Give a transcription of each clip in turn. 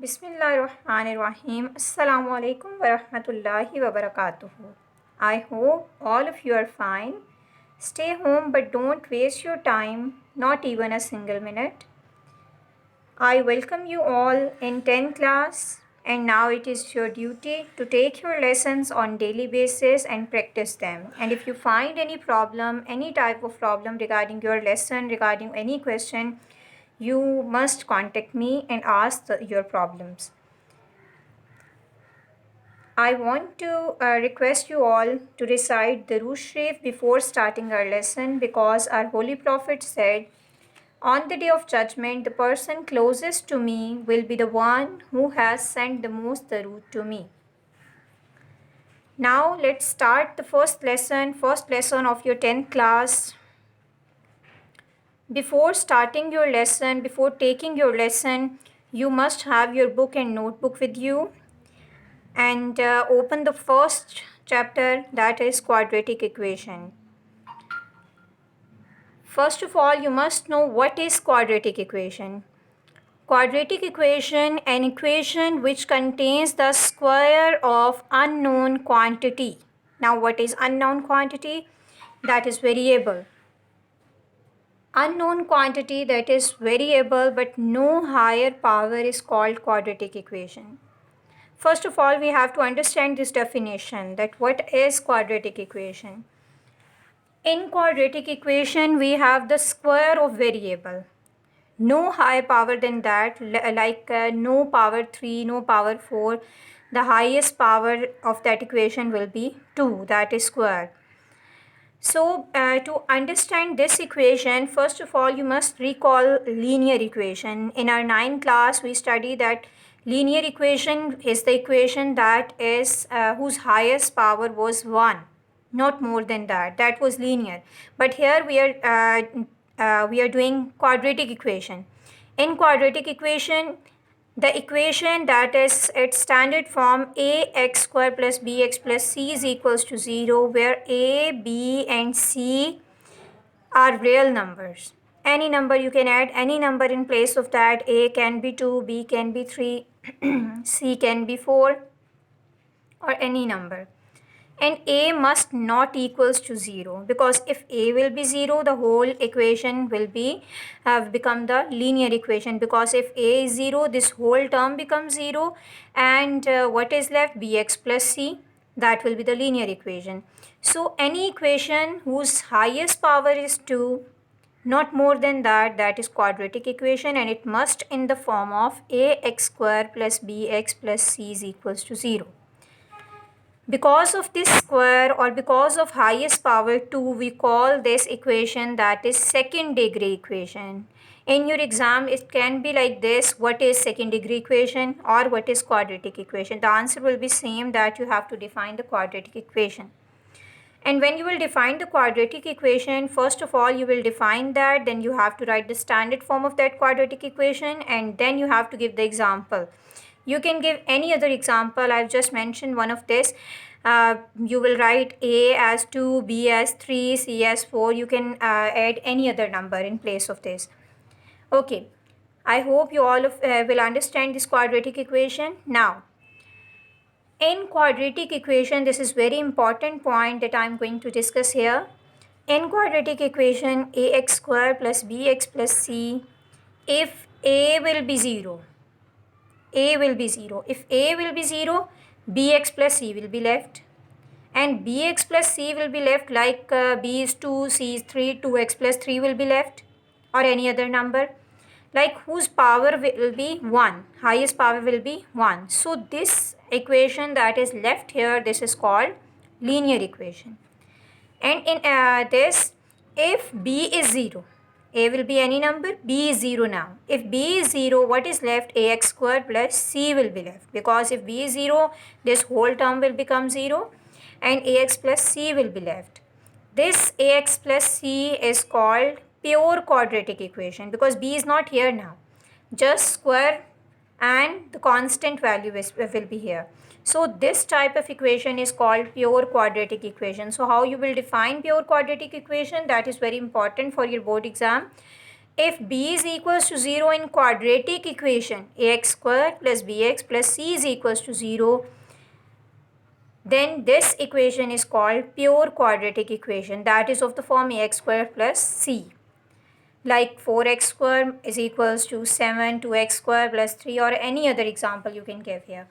Bismillahirrahmanirrahim. Assalamu alaikum wa rahmatullahi wa barakatuhu. I hope all of you are fine. Stay home but don't waste your time, not even a single minute. I welcome you all in 10th class and now it is your duty to take your lessons on daily basis and practice them. And if you find any problem, any type of problem regarding your lesson, regarding any question, you must contact me and ask your problems. I want to request you all to recite the Durood Sharif before starting our lesson because our Holy Prophet said, on the day of judgment, the person closest to me will be the one who has sent the most Durood to me. Now let's start the first lesson of your 10th class. Before starting your lesson, before taking your lesson, you must have your book and notebook with you and open the first chapter, that is quadratic equation. First of all, you must know what is quadratic equation. Quadratic equation, an equation which contains the square of unknown quantity. Now what is unknown quantity? That is variable. Unknown quantity, that is variable but no higher power, is called quadratic equation. First of all, we have to understand this definition, that what is quadratic equation. In quadratic equation, we have the square of variable. No higher power than that, like no power 3, no power 4. The highest power of that equation will be 2, that is square. So to understand this equation, first of all, you must recall linear equation. In our 9th class, we study that linear equation is the equation that is whose highest power was 1, not more than that. That was linear. But here we are doing quadratic equation. In quadratic equation, the equation that is its standard form ax square plus bx plus c is equals to 0, where a, b and c are real numbers. Any number you can add, any number in place of that. A can be 2, b can be 3, c can be 4, or any number. And a must not equals to 0, because if a will be 0, the whole equation will be have become the linear equation, because if a is 0, this whole term becomes 0, and what is left, bx plus c, that will be the linear equation. So any equation whose highest power is 2, not more than that, that is quadratic equation, and it must in the form of ax square plus bx plus c is equals to 0. Because of this square, or because of highest power 2, we call this equation that is second degree equation. In your exam, it can be like this: what is second degree equation or what is quadratic equation? The answer will be same, that you have to define the quadratic equation. And when you will define the quadratic equation, first of all you will define that, then you have to write the standard form of that quadratic equation, and then you have to give the example. You can give any other example. I've just mentioned one of this. You will write a as 2, b as 3, c as 4. You can add any other number in place of this. Okay, I hope you all will understand this quadratic equation. Now, in quadratic equation, this is very important point that I am going to discuss here. In quadratic equation, ax square plus bx plus c, if a will be 0, a will be 0. If a will be 0, bx plus c will be left. And bx plus c will be left, like b is 2, c is 3, 2x plus 3 will be left, or any other number, like whose power will be 1, highest power will be 1. So this equation that is left here, this is called linear equation. And in this, if b is 0, a will be any number, b is 0 now. If b is 0, what is left? Ax square plus c will be left, because if b is 0, this whole term will become 0, and ax plus c will be left. This ax plus c is called pure quadratic equation, because b is not here now. Just square and the constant value will be here. So this type of equation is called pure quadratic equation. So how you will define pure quadratic equation, that is very important for your board exam. if b is equals to 0 in quadratic equation, ax square plus bx plus c is equals to 0, then this equation is called pure quadratic equation, that is of the form ax square plus c. Like 4x square is equals to 7, 2x square plus 3, or any other example you can give here.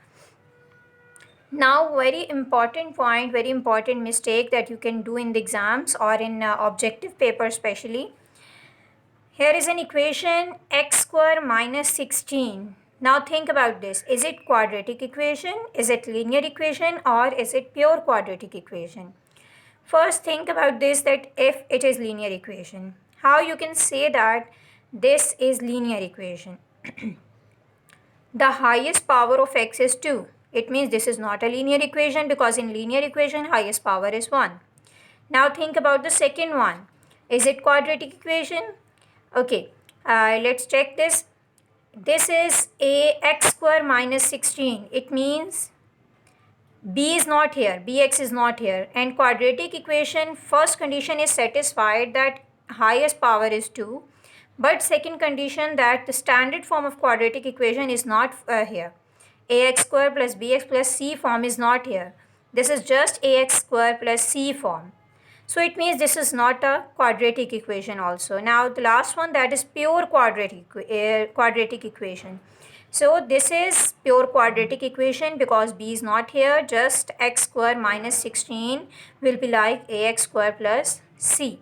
Now, very important point, very important mistake that you can do in the exams or in objective paper especially. Here is an equation x square minus 16. Now think about this. Is it quadratic equation? Is it linear equation? Or is it pure quadratic equation? First think about this, that if it is linear equation, how you can say that this is linear equation? The highest power of x is 2. It means this is not a linear equation, because in linear equation highest power is 1. Now think about the second one. Is it quadratic equation? Okay, let's check this. This is ax square minus 16. It means b is not here, bx is not here. And quadratic equation, first condition is satisfied, that highest power is 2. But second condition, that the standard form of quadratic equation is not here. Ax square plus bx plus c form is not here. This is just ax square plus c form. So it means this is not a quadratic equation also. Now the last one, that is pure quadratic equation. So this is pure quadratic equation because b is not here. Just x square minus 16 will be like ax square plus c.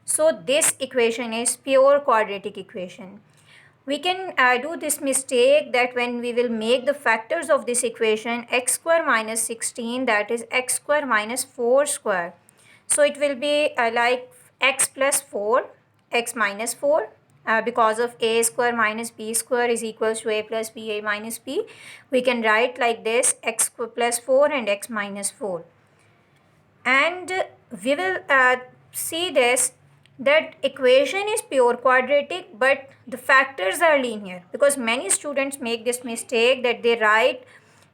So this equation is pure quadratic equation. We can do this mistake that when we will make the factors of this equation, x square minus 16, that is x square minus 4 square. So it will be like x plus 4, x minus 4, because of a square minus b square is equals to a plus b, a minus b. We can write like this, x plus 4 and x minus 4. And we will see this, that equation is pure quadratic, but the factors are linear, because many students make this mistake that they write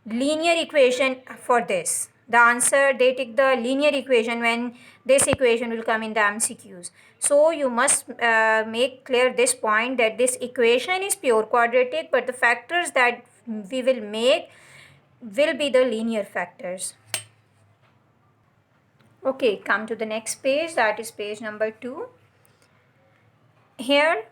linear equation for this. The answer, they take the linear equation when this equation will come in the MCQs. So you must make clear this point, that this equation is pure quadratic, but the factors that we will make will be the linear factors. Okay, come to the next page, that is page number 2. Here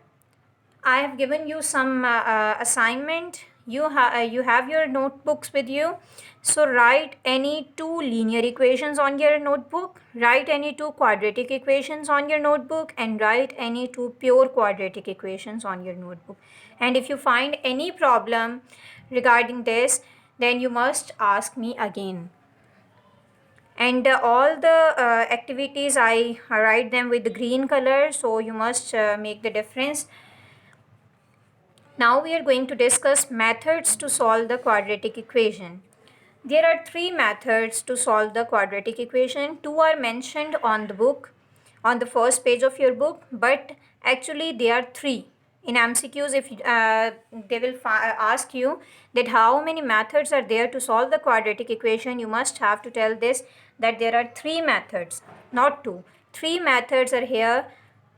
I have given you some assignment. You have your notebooks with you. So write any 2 linear equations on your notebook, write any 2 quadratic equations on your notebook, and write any 2 pure quadratic equations on your notebook. And if you find any problem regarding this, then you must ask me again. And all the activities, I write them with the green color, so you must make the difference. Now we are going to discuss methods to solve the quadratic equation. There are 3 methods to solve the quadratic equation. 2 are mentioned on the book, on the first page of your book, but actually there are 3. In MCQs, if they will ask you that how many methods are there to solve the quadratic equation, you must have to tell this, that there are 3 methods, not 2. 3 methods are here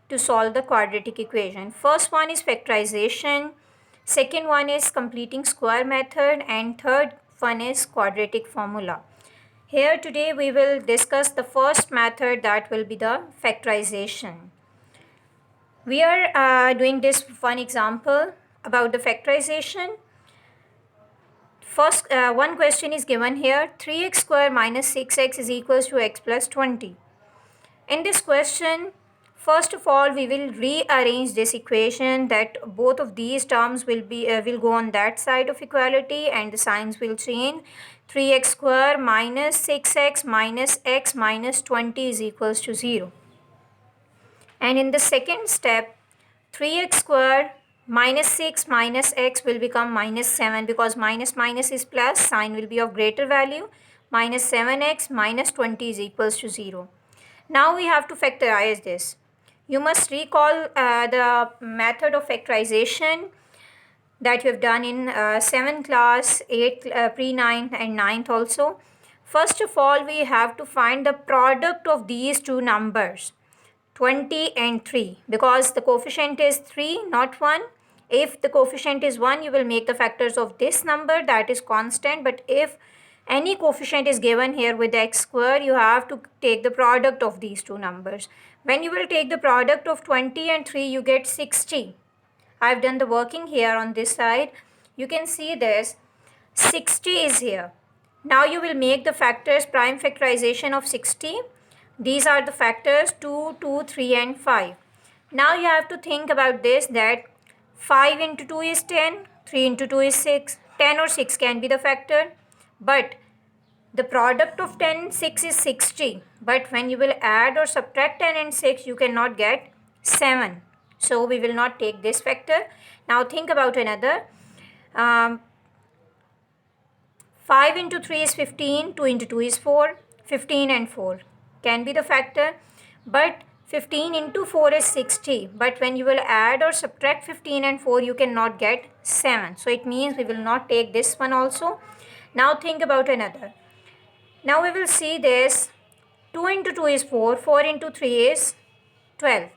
to solve the quadratic equation. First one is factorization, second one is completing square method, and third one is quadratic formula. Here today we will discuss the first method, that will be the factorization. We are doing this one example about the factorization. First, one question is given here, 3x square minus 6x is equals to x plus 20. In this question, first of all, we will rearrange this equation, that both of these terms will go on that side of equality, and the signs will change. 3x square minus 6x minus x minus 20 is equals to 0. And in the second step, 3x square minus 6 minus x will become minus 7, because minus minus is plus, sign will be of greater value. Minus 7x minus 20 is equals to 0. Now we have to factorize this. You must recall the method of factorization that you have done in 7th class, 8th, pre-9th and 9th also. First of all, we have to find the product of these two numbers. 20 and 3 because the coefficient is 3, not 1. If the coefficient is 1, you will make the factors of this number, that is constant. But if any coefficient is given here with x square, you have to take the product of these two numbers. When you will take the product of 20 and 3, you get 60. I've done the working here on this side. You can see this. 60 is here. Now you will make the factors prime factorization of 60. These are the factors 2, 2, 3 and 5. Now you have to think about this, that 5 into 2 is 10, 3 into 2 is 6. 10 or 6 can be the factor. But the product of 10 and 6 is 60. But when you will add or subtract 10 and 6, you cannot get 7. So we will not take this factor. Now think about another. 5 into 3 is 15, 2 into 2 is 4, 15 and 4 can be the factor. But 15 into 4 is 60. But when you will add or subtract 15 and 4, you cannot get 7. So it means we will not take this one also. Now think about another. Now we will see this. 2 into 2 is 4, 4 into 3 is 12.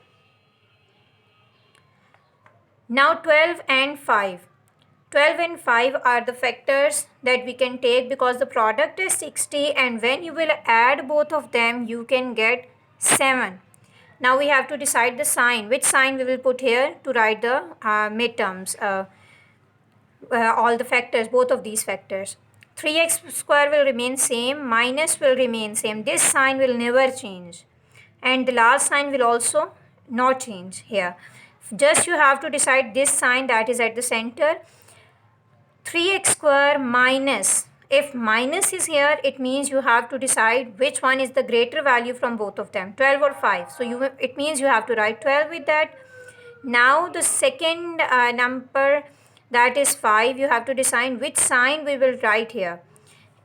Now 12 and 5. 12 and 5 are the factors that we can take because the product is 60, and when you will add both of them, you can get 7. Now we have to decide the sign. Which sign we will put here to write the midterms, all the factors, both of these factors. 3x square will remain same, minus will remain same. This sign will never change. And the last sign will also not change here. Just you have to decide this sign that is at the center. 3x square minus. If minus is here, it means you have to decide which one is the greater value from both of them, 12 or 5. So it means you have to write 12 with that. Now the second number, that is 5, you have to decide which sign we will write here.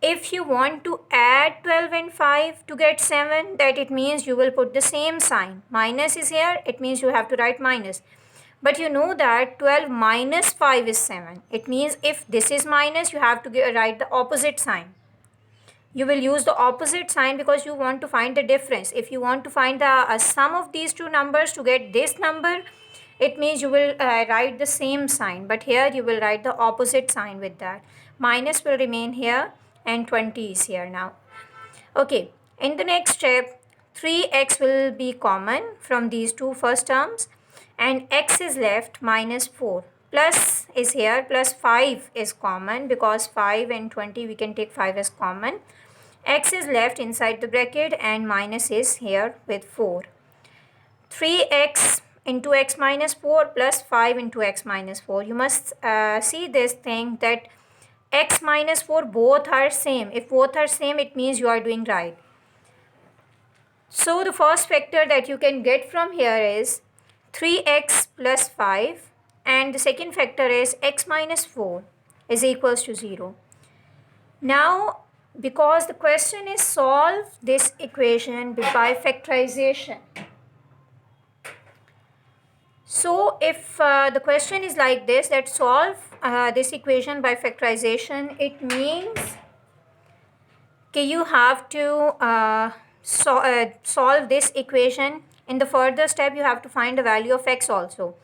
If you want to add 12 and 5 to get 7, that it means you will put the same sign. Minus is here, it means you have to write minus. But you know that 12 minus 5 is 7. It means if this is minus, you have to write the opposite sign. You will use the opposite sign because you want to find the difference. If you want to find the sum of these two numbers to get this number, it means you will write the same sign. But here you will write the opposite sign with that. Minus will remain here and 20 is here now. Okay, in the next step, 3x will be common from these two first terms, and x is left minus 4. Plus is here, plus 5 is common because 5 and 20 we can take 5 as common. X is left inside the bracket and minus is here with 4. 3x into x minus 4 plus 5 into x minus 4. You must see this thing that x minus 4 both are same. If both are same, it means you are doing right. So the first factor that you can get from here is 3x plus 5, and the second factor is x minus 4 is equals to 0. Now because the question is solve this equation by factorization. So if the question is like this, that solve this equation by factorization, it means that you have to solve this equation. In the further step, you have to find the value of x also.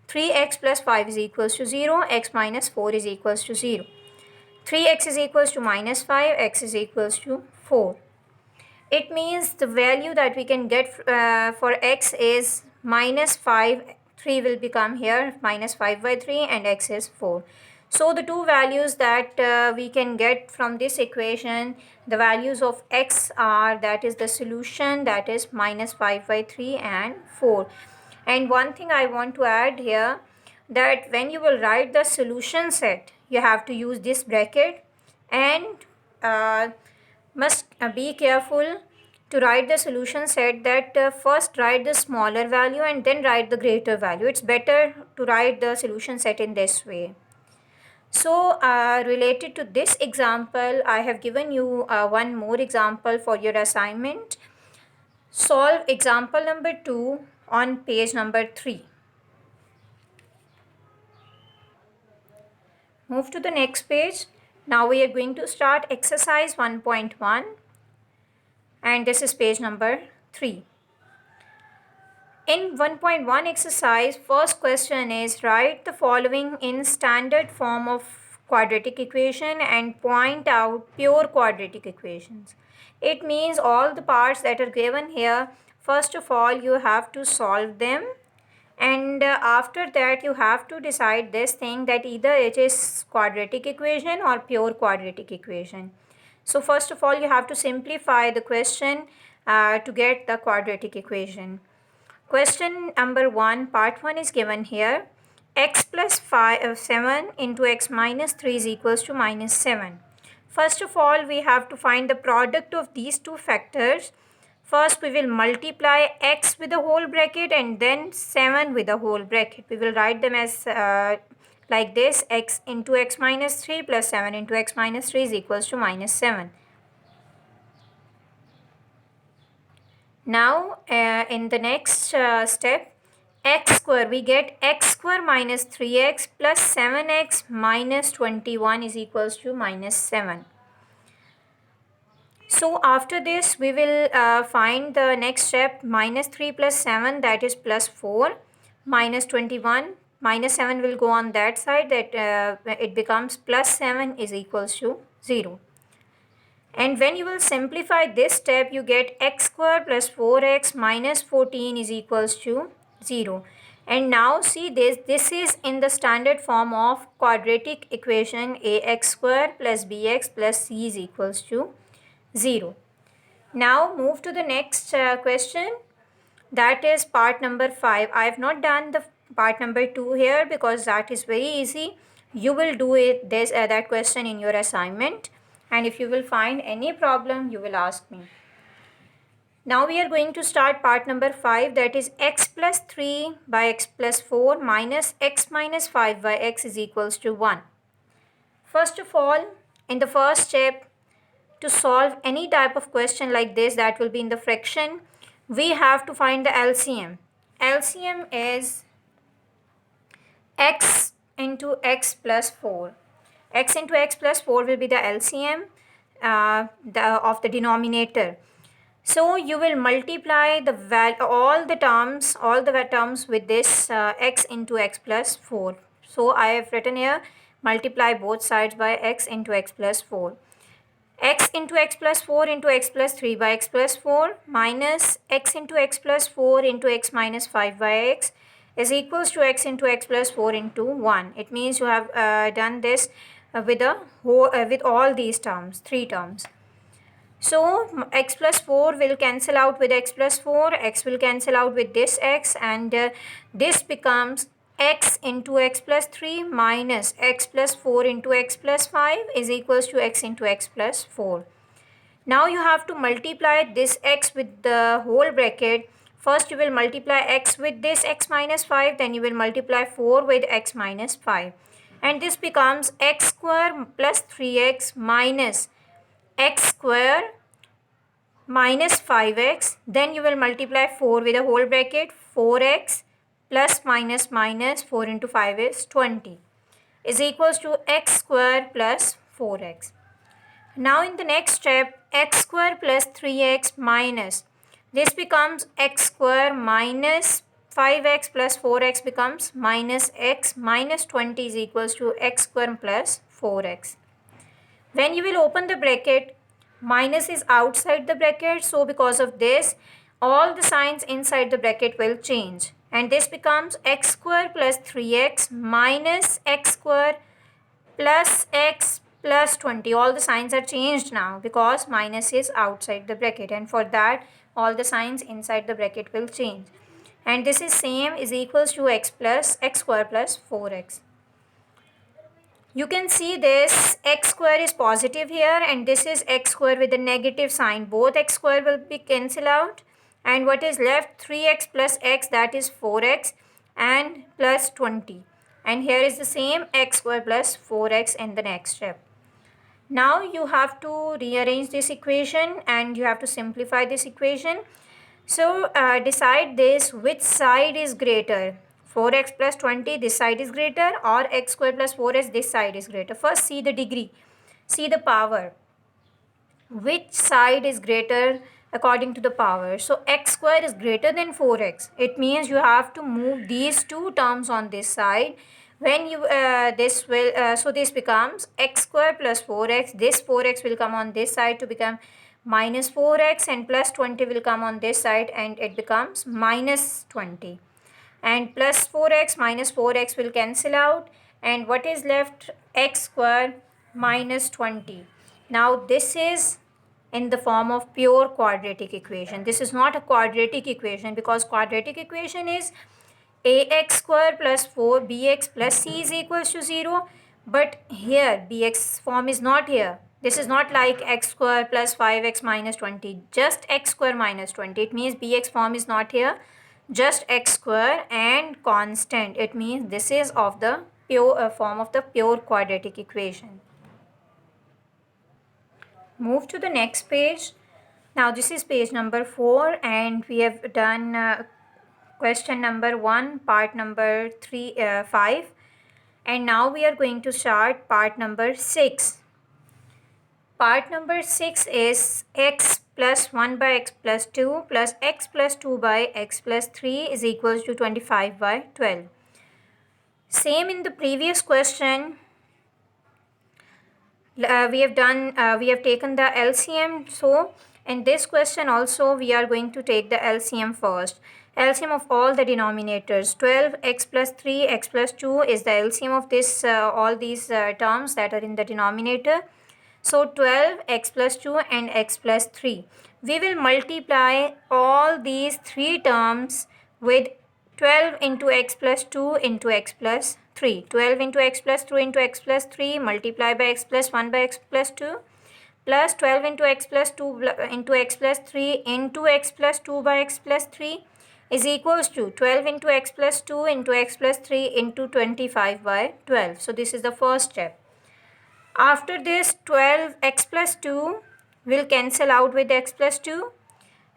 3x plus 5 is equals to 0, x minus 4 is equals to 0. 3x is equals to minus 5, x is equals to 4. It means the value that we can get for x is minus 5. 3 will become here minus 5 by 3 and x is 4. So the two values that we can get from this equation, the values of x are, that is the solution, that is minus 5 by 3 and 4. And one thing I want to add here, that when you will write the solution set, you have to use this bracket and must be careful to write the solution set that first write the smaller value and then write the greater value. It's better to write the solution set in this way. So related to this example, I have given you one more example for your assignment. Solve example number 2 on page number 3. Move to the next page. Now we are going to start exercise 1.1, and this is page number 3. In 1.1 exercise, first question is write the following in standard form of quadratic equation and point out pure quadratic equations. It means all the parts that are given here, first of all you have to solve them, and after that you have to decide this thing that either it is quadratic equation or pure quadratic equation. So first of all you have to simplify the question to get the quadratic equation. Question number 1, part 1 is given here. X plus 7 into x minus 3 is equals to minus 7. First of all, we have to find the product of these two factors. First, we will multiply x with a whole bracket and then 7 with a whole bracket. We will write them as like this: x into x minus 3 plus 7 into x minus 3 is equals to minus 7. Now in the next step, x square, we get x square minus 3x plus 7x minus 21 is equals to minus 7. So after this we will find the next step, minus 3 plus 7, that is plus 4, minus 21, minus 7 will go on that side, that it becomes plus 7 is equals to 0. And when you will simplify this step, you get x square plus 4x minus 14 is equals to 0. And now see this is in the standard form of quadratic equation ax square plus bx plus c is equals to 0. Now move to the next question, that is part number 5. I have not done the part number 2 here because that is very easy. You will do it that question in your assignment, and if you will find any problem you will ask me. Now we are going to start part number 5, that is x plus 3 by x plus 4 minus x minus 5 by x is equals to 1. First of all, in the first step, to solve any type of question like this that will be in the fraction, we have to find the LCM. LCM is x into x plus 4. X into x plus 4 will be the LCM of the denominator. So you will multiply all the terms with this x into x plus 4. So I have written here, multiply both sides by x into x plus 4. X into x plus 4 into x plus 3 by x plus 4 minus x into x plus 4 into x minus 5 by x is equals to x into x plus 4 into 1. It means you have done this with all these terms, 3 terms. So x plus 4 will cancel out with x plus 4, x will cancel out with this x, and this becomes x into x plus 3 minus x plus 4 into x plus 5 is equals to x into x plus 4. Now you have to multiply this x with the whole bracket. First you will multiply x with this x minus 5, then you will multiply 4 with x minus 5. And this becomes x square plus 3x minus x square minus 5x. Then you will multiply 4 with a whole bracket, 4x plus minus minus 4 into 5 is 20 is equals to x square plus 4x. Now in the next step, x square plus 3x minus, this becomes x square minus 5x plus 4x becomes minus x minus 20 is equals to x square plus 4x. When you will open the bracket, minus is outside the bracket, so because of this all the signs inside the bracket will change, and this becomes x square plus 3x minus x square plus x plus 20. All the signs are changed now because minus is outside the bracket, and for that all the signs inside the bracket will change, and this is same is equals to x square plus 4x. You can see this x square is positive here and this is x square with a negative sign. Both x square will be cancelled out, and what is left, 3x plus x, that is 4x and plus 20. And here is the same x square plus 4x in the next step. Now you have to rearrange this equation and you have to simplify this equation. So decide this, which side is greater. 4x plus 20, this side is greater, or x square plus 4x, this side is greater. First see the degree, see the power. Which side is greater according to the power. So x square is greater than 4x. It means you have to move these two terms on this side. When you so this becomes x square plus 4x. This 4x will come on this side to become minus 4x, and plus 20 will come on this side and it becomes minus 20. And plus 4x minus 4x will cancel out, and what is left? X square minus 20. Now this is in the form of pure quadratic equation. This is not a quadratic equation, because quadratic equation is ax square plus 4bx plus c is equals to 0. But here bx form is not here. This is not like x square plus 5x minus 20. Just x square minus 20. It means bx form is not here. Just x square and constant. It means this is of the pure form of the pure quadratic equation. Move to the next page. Now this is page number 4, and we have done question number 1, part number 5, and now we are going to start part number 6. Part number 6 is x plus 1 by x plus 2 plus x plus 2 by x plus 3 is equals to 25 by 12. Same in the previous question. We have taken the LCM. So in this question also we are going to take the LCM first. LCM of all the denominators. 12 x plus 3 x plus 2 is the LCM of this all these terms that are in the denominator. So 12 x plus 2 and x plus 3. We will multiply all these three terms with 12 into x plus 2 into x plus 3. 12 into x plus 2 into x plus 3 multiply by x plus 1 by x plus 2 plus 12 into x plus 2 into x plus 3 into x plus 2 by x plus 3 is equals to 12 into x plus 2 into x plus 3 into 25 by 12. So this is the first step. After this, 12 x plus 2 will cancel out with x plus 2.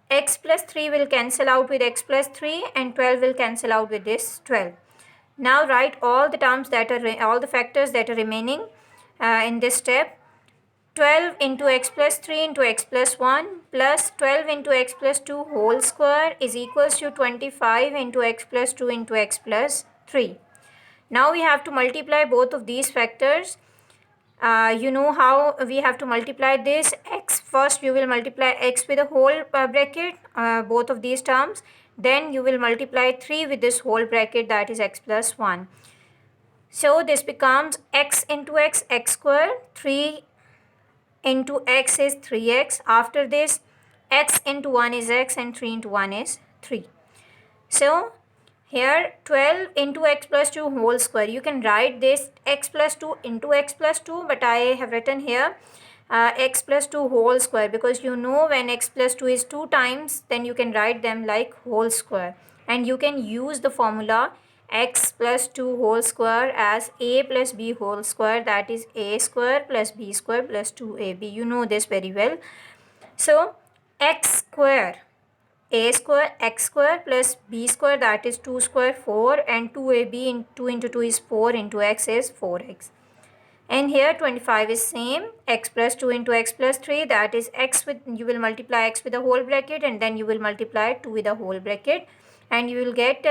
X plus 3 will cancel out with x plus 3, and 12 will cancel out with this 12. Now write all the terms that are all the factors that are remaining in this step. 12 into x plus 3 into x plus 1 plus 12 into x plus 2 whole square is equals to 25 into x plus 2 into x plus 3. Now we have to multiply both of these factors. You know how we have to multiply this. X first you will multiply x with a whole bracket, both of these terms. Then you will multiply 3 with this whole bracket, that is x plus 1. So this becomes x into x, x square. 3 into x is 3x. After this, x into 1 is x and 3 into 1 is 3. So here 12 into x plus 2 whole square. You can write this x plus 2 into x plus 2, but I have written here x plus 2 whole square, because you know when x plus 2 is 2 times, then you can write them like whole square. And you can use the formula x plus 2 whole square as a plus b whole square, that is a square plus b square plus 2ab. You know this very well. So x square, a square x square plus b square, that is 2 square 4, and 2ab in 2 into 2 is 4 into x is 4x. And here 25 is same, x plus 2 into x plus 3, that is x with, you will multiply x with a whole bracket and then you will multiply 2 with a whole bracket, and you will get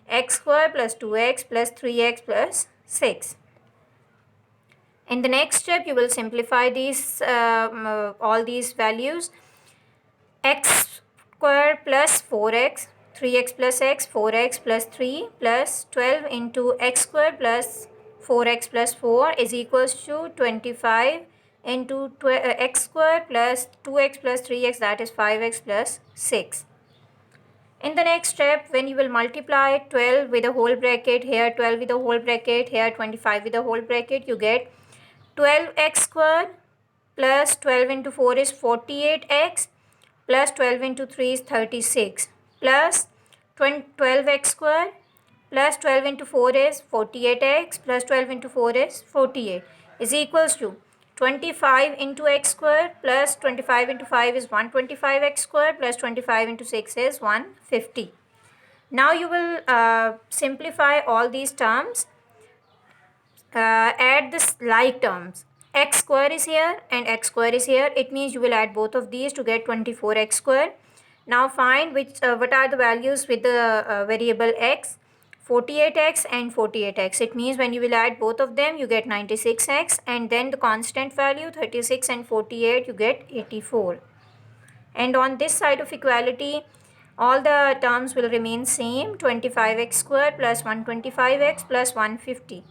x square plus 2x plus 3x plus 6. In the next step you will simplify these all these values. X square plus 4x, 3x plus x, 4x plus 3 plus 12 into x square plus 4x plus 4 is equals to 25 into x square plus 2x plus 3x, that is 5x plus 6. In the next step, when you will multiply 12 with a whole bracket, here 12 with a whole bracket, here 25 with a whole bracket, you get 12x square plus 12 into 4 is 48x plus 12 into 3 is 36 plus 12x square plus 12 into 4 is 48x plus 12 into 4 is 48 is equals to 25 into x square plus 25 into 5 is 125x square plus 25 into 6 is 150. Now you will simplify all these terms, add this like terms. x square is here and x square is here. It means you will add both of these to get 24x square. Now find what are the values with the variable x. 48x and 48x. It means when you will add both of them you get 96x, and then the constant value 36 and 48 you get 84. And on this side of equality all the terms will remain same, 25x square plus 125x plus 150.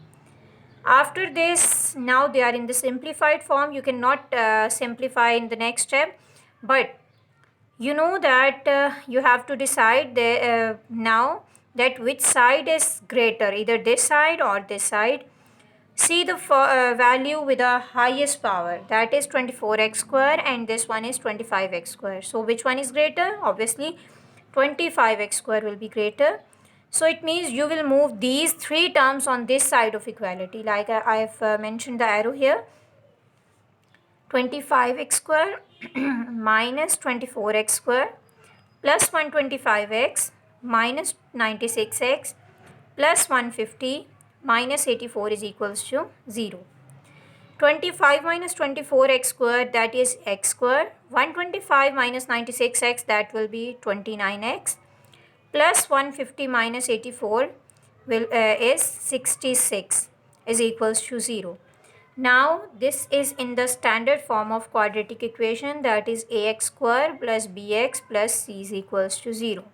After this, now they are in the simplified form. You cannot simplify in the next step, but you know that you have to decide now that which side is greater, either this side or this side. See the value with the highest power, that is 24x square, and this one is 25x square. So which one is greater? Obviously 25x square will be greater. So it means you will move these three terms on this side of equality, like I have mentioned the arrow here. 25x square minus 24x square plus 125x minus 96x plus 150 minus 84 is equals to 0. 25 minus 24x square, that is x square. 125 minus 96x, that will be 29x. Plus 150 minus 84 is 66 is equals to 0. Now this is in the standard form of quadratic equation, that is ax square plus bx plus c is equals to 0.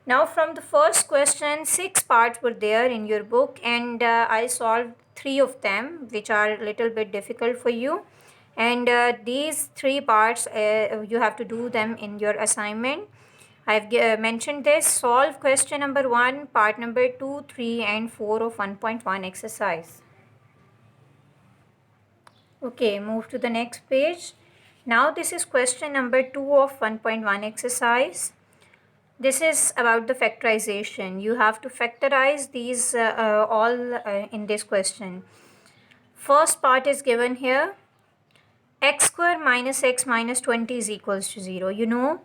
Now from the first question, 6 parts were there in your book, and I solved 3 of them which are a little bit difficult for you, and these 3 parts you have to do them in your assignment. I have mentioned this. Solve question number 1, part number 2, 3 and 4 of 1.1 exercise. Okay, move to the next page. Now this is question number 2 of 1.1 exercise. This is about the factorization. You have to factorize these all in this question. First part is given here. X square minus x minus 20 is equals to 0. You know,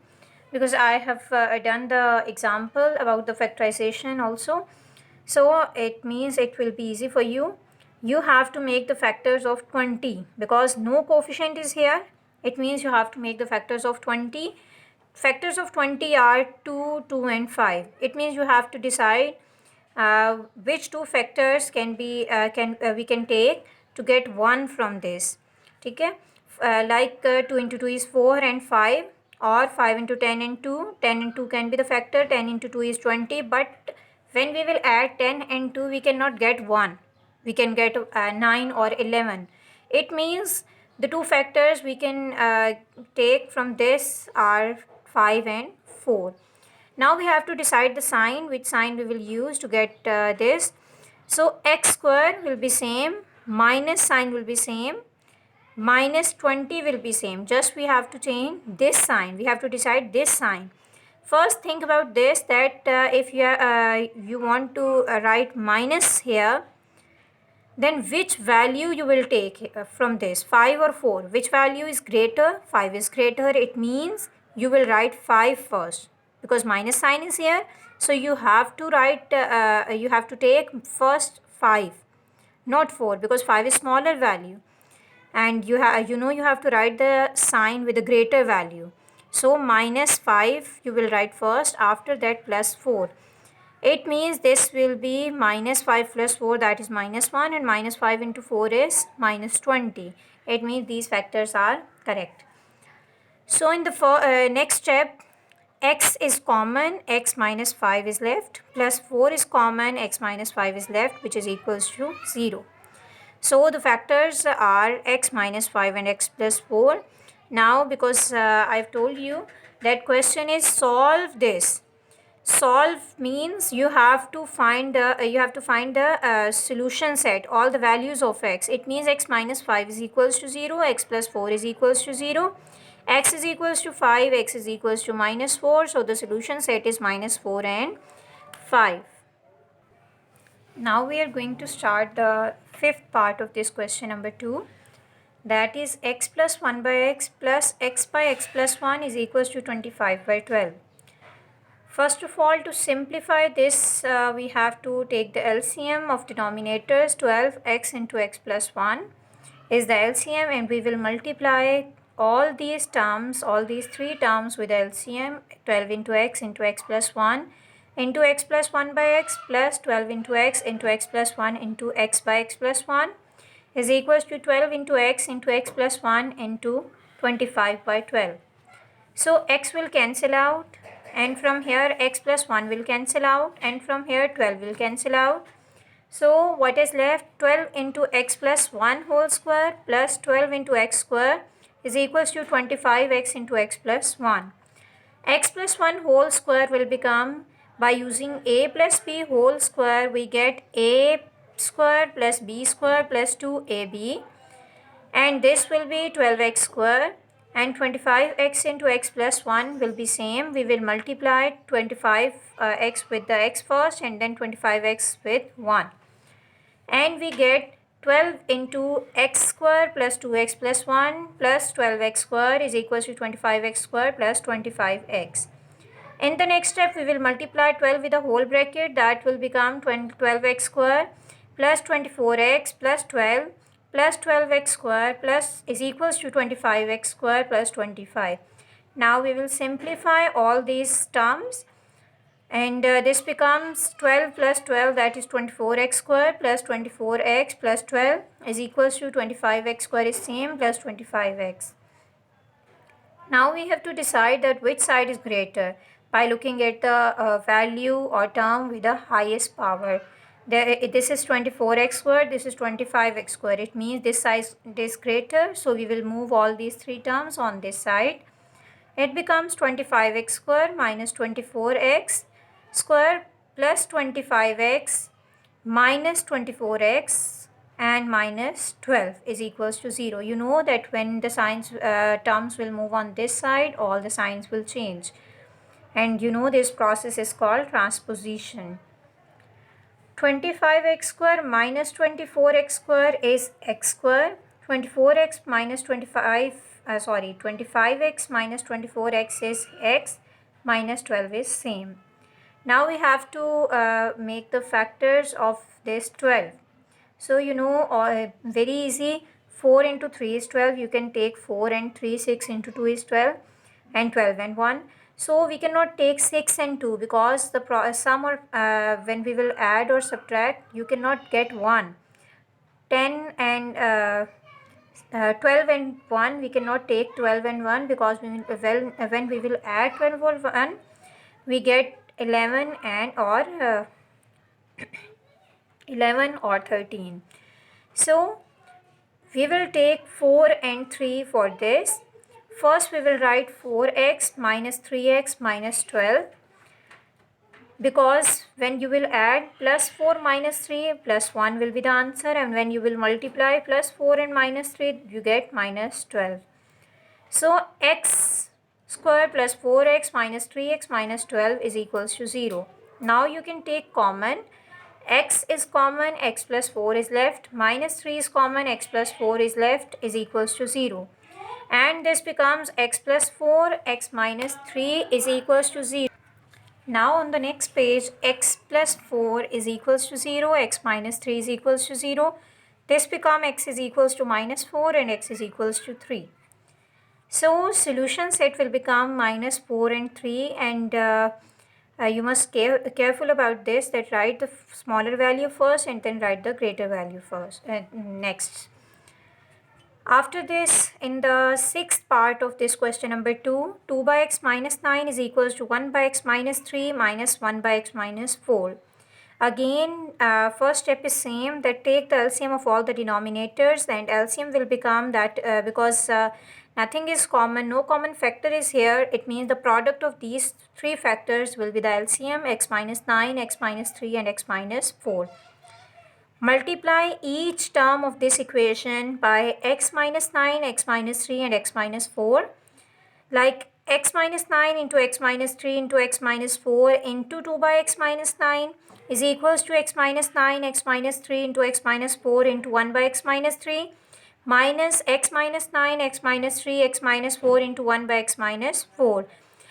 because I have done the example about the factorization also. So it means it will be easy for you. You have to make the factors of 20 because no coefficient is here. It means you have to make the factors of 20. Factors of 20 are 2, 2 and 5. It means you have to decide which two factors we can take to get 1 from this. Okay? Like 2 into 2 is 4 and 5, or 5 into 10 and 2. 10 and 2 can be the factor. 10 into 2 is 20, but when we will add 10 and 2 we cannot get 1. We can get 9 or 11. It means the two factors we can take from this are 5 and 4. Now we have to decide the sign, which sign we will use to get this. So x square will be same, minus sign will be same, minus 20 will be same. Just we have to change this sign. We have to decide this sign. First think about this, that if you want to write minus here, then which value you will take from this, 5 or 4? Which value is greater? 5 is greater. It means you will write 5 first because minus sign is here. So you have to write, you have to take first 5, not 4, because 5 is smaller value. And you have to write the sign with a greater value. So minus 5 you will write first, after that plus 4. It means this will be minus 5 plus 4, that is minus 1, and minus 5 into 4 is minus 20. It means these factors are correct. So in the next step, x is common, x minus 5 is left, plus 4 is common, x minus 5 is left, which is equals to 0. So the factors are x minus 5 and x plus 4. Now because I've told you that question is solve this. Solve means you have to find the solution set, all the values of x. It means x minus 5 is equals to 0, x plus 4 is equals to 0, x is equals to 5, x is equals to minus 4. So the solution set is minus 4 and 5. Now we are going to start the fifth part of this question number 2. That is x plus 1 by x plus x by x plus 1 is equals to 25 by 12. First of all, to simplify this, we have to take the LCM of denominators, 12x into x plus 1. is the LCM, and we will multiply all these terms, all these three terms with LCM. 12 into x plus 1 into x plus 1 by x plus 12 into x plus 1 into x by x plus 1 is equals to 12 into x plus 1 into 25 by 12. So x will cancel out, and from here x plus 1 will cancel out, and from here 12 will cancel out. So what is left? 12 into x plus 1 whole square plus 12 into x square is equals to 25x into x plus 1. X plus 1 whole square will become, by using a plus b whole square, we get a square plus b square plus 2ab, and this will be 12x square, and 25x into x plus 1 will be same. We will multiply 25x with the x first and then 25x with 1, and we get 12 into x square plus 2x plus 1 plus 12x square is equals to 25x square plus 25x. In the next step, we will multiply 12 with a whole bracket. That will become 12x square plus 24x plus 12 plus 12x square plus is equals to 25x square plus 25. Now we will simplify all these terms, and this becomes 12 plus 12, that is 24x square plus 24x plus 12 is equals to 25x square is same plus 25x. Now we have to decide that which side is greater by looking at the value or term with the highest power. This is 24x square, this is 25x square. It means this side is greater, so we will move all these three terms on this side. It becomes 25x square minus 24x square plus 25x minus 24x and minus 12 is equals to 0. You know that when the signs terms will move on this side, all the signs will change, and you know this process is called transposition. 25x square minus 24x square is x square. 25x minus 25x minus 24x is x, minus 12 is same. Now we have to make the factors of this 12. So you know, very easy, 4 into 3 is 12. You can take 4 and 3, 6 into 2 is 12, and 12 and 1. So we cannot take 6 and 2 because the sum or when we will add or subtract, you cannot get 1. 10 and 12 and 1, we cannot take 12 and 1 because when we will add 12 or 1, we get 11 and or 11 or 13. So we will take 4 and 3 for this. First we will write 4x minus 3x minus 12, because when you will add plus 4 minus 3 plus 1 will be the answer, and when you will multiply plus 4 and minus 3 you get minus 12. So x square plus 4x minus 3x minus 12 is equals to 0. Now you can take common. X is common, x plus 4 is left, minus 3 is common, x plus 4 is left is equals to 0. And this becomes x plus 4, x minus 3 is equals to 0. Now on the next page, x plus 4 is equals to 0, x minus 3 is equals to 0. This becomes x is equals to minus 4 and x is equals to 3. So solution set will become minus 4 and 3, and you must careful about this, that write the smaller value first and then write the greater value first next. After this, in the sixth part of this question number 2, 2 by x minus 9 is equals to 1 by x minus 3 minus 1 by x minus 4. Again, first step is same, that take the LCM of all the denominators, and LCM will become that because nothing is common, no common factor is here, it means the product of these three factors will be the LCM, x minus 9, x minus 3 and x minus 4. Multiply each term of this equation by x minus 9, x minus 3 and x minus 4. Like x minus 9 into x minus 3 into x minus 4 into 2 by x minus 9 is equals to x minus 9, x minus 3 into x minus 4 into 1 by x minus 3 minus x minus 9, x minus 3, x minus 4 into 1 by x minus 4.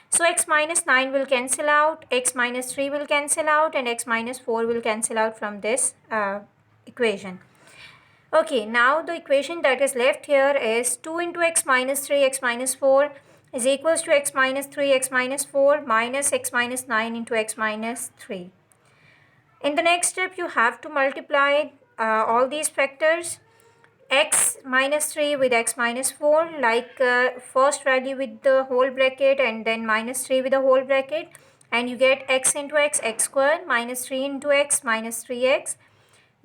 So x minus 9 will cancel out, x minus 3 will cancel out, and x minus 4 will cancel out from this equation. Okay, now the equation that is left here is 2 into x minus 3 x minus 4 is equals to x minus 3 x minus 4 minus x minus 9 into x minus 3. In the next step, you have to multiply all these factors, x minus 3 with x minus 4, like first value with the whole bracket and then minus 3 with the whole bracket, and you get x into x, x square, minus 3 into x, minus 3x.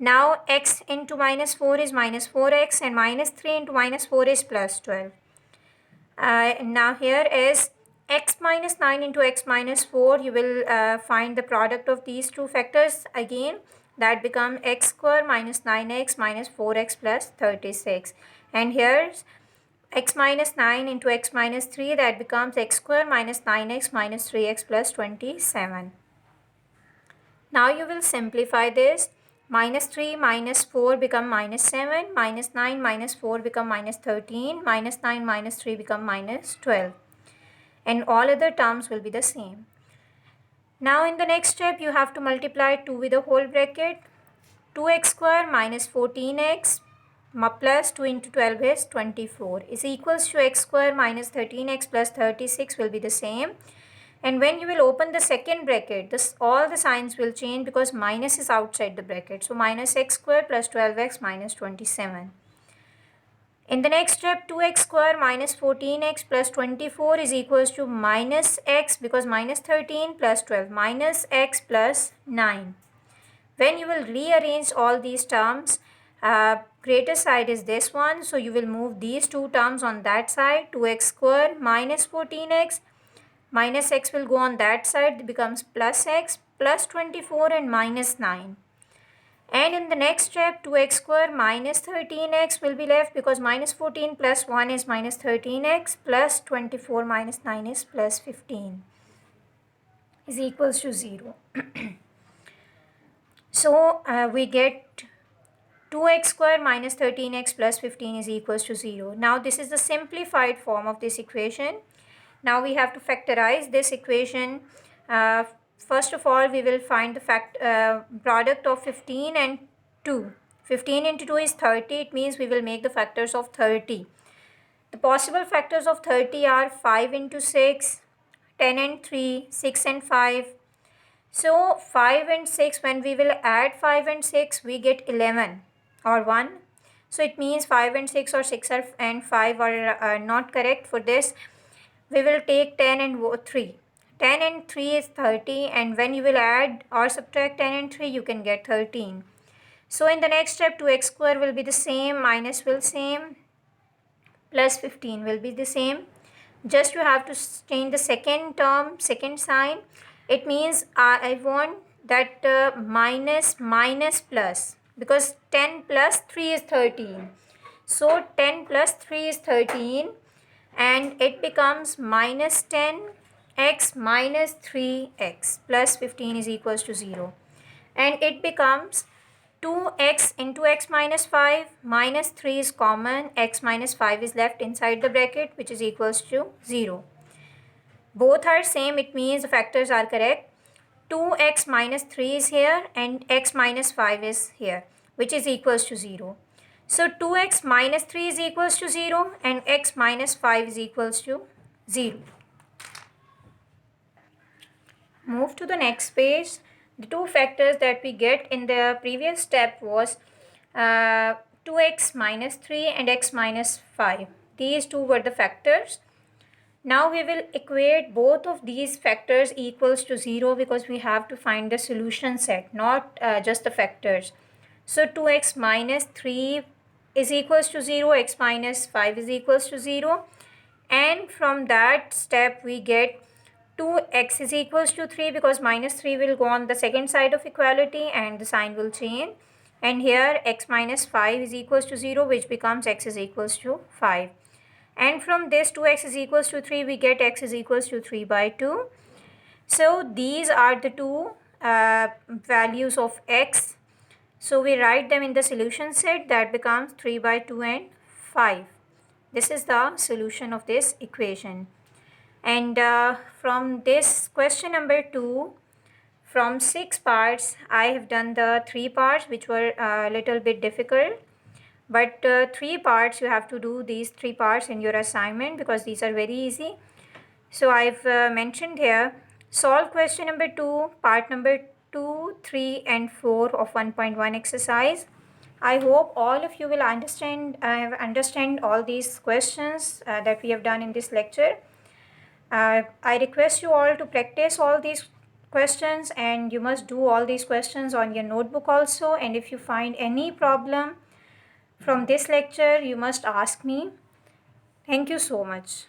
Now x into minus 4 is minus 4x, and minus 3 into minus 4 is plus 12. Now here is x minus 9 into x minus 4. You will find the product of these two factors again. That become x square minus 9x minus 4x plus 36. And here's x minus 9 into x minus 3. That becomes x square minus 9x minus 3x plus 27. Now you will simplify this. Minus 3 minus 4 become minus 7, minus 9 minus 4 become minus 13, minus 9 minus 3 become minus 12. And all other terms will be the same. Now in the next step, you have to multiply 2 with the whole bracket. 2x square minus 14x plus 2 into 12 is 24 is equals to x square minus 13x plus 36 will be the same. And when you will open the second bracket, all the signs will change because minus is outside the bracket. So minus x square plus 12x minus 27. In the next step, 2x square minus 14x plus 24 is equals to minus x, because minus 13 plus 12 minus x plus 9. When you will rearrange all these terms, greater side is this one. So you will move these two terms on that side. 2x square minus 14x minus x will go on that side, it becomes plus x plus 24 and minus 9. And in the next step, 2x square minus 13x will be left, because minus 14 plus 1 is minus 13x plus 24 minus 9 is plus 15 is equals to 0. So we get 2x square minus 13x plus 15 is equals to 0. Now this is the simplified form of this equation. Now we have to factorize this equation. First of all, we will find the product of 15 and 2. 15 into 2 is 30. It means we will make the factors of 30. The possible factors of 30 are 5 into 6, 10 and 3, 6 and 5. So 5 and 6, when we will add 5 and 6, we get 11 or 1. So it means 5 and 6 or 6 and 5 are not correct for this. We will take 10 and 3. 10 and 3 is 30, and when you will add or subtract 10 and 3, you can get 13. So in the next step, 2x square will be the same, minus will same, plus 15 will be the same. Just you have to change the second term, second sign. It means I want that minus plus, because 10 plus 3 is 13. So 10 plus 3 is 13, and it becomes minus 10x minus 3x plus 15 is equals to 0. And it becomes 2x into x minus 5 minus 3 is common, x minus 5 is left inside the bracket, which is equals to 0. Both are same, it means the factors are correct. 2x minus 3 is here and x minus 5 is here, which is equals to 0. So 2x minus 3 is equals to 0 and x minus 5 is equals to 0. Move to the next page. The two factors that we get in the previous step was 2x minus 3 and x minus 5. These two were the factors. Now we will equate both of these factors equals to 0, because we have to find the solution set, not just the factors. So 2x minus 3 is equals to 0, x minus 5 is equals to 0. And from that step we get 2x is equals to 3, because minus 3 will go on the second side of equality and the sign will change. And here x minus 5 is equals to 0, which becomes x is equals to 5. And from this 2x is equals to 3, we get x is equals to 3 by 2. So these are the two values of x. So we write them in the solution set. That becomes 3 by 2 and 5. This is the solution of this equation. And from this question number 2, from 6 parts, I have done the 3 parts which were a little bit difficult. But 3 parts, you have to do these 3 parts in your assignment because these are very easy. So I've mentioned here, solve question number 2, part number 2, 3 and 4 of 1.1 exercise. I hope all of you will understand all these questions that we have done in this lecture. I request you all to practice all these questions, and you must do all these questions on your notebook also. And if you find any problem from this lecture, you must ask me. Thank you so much.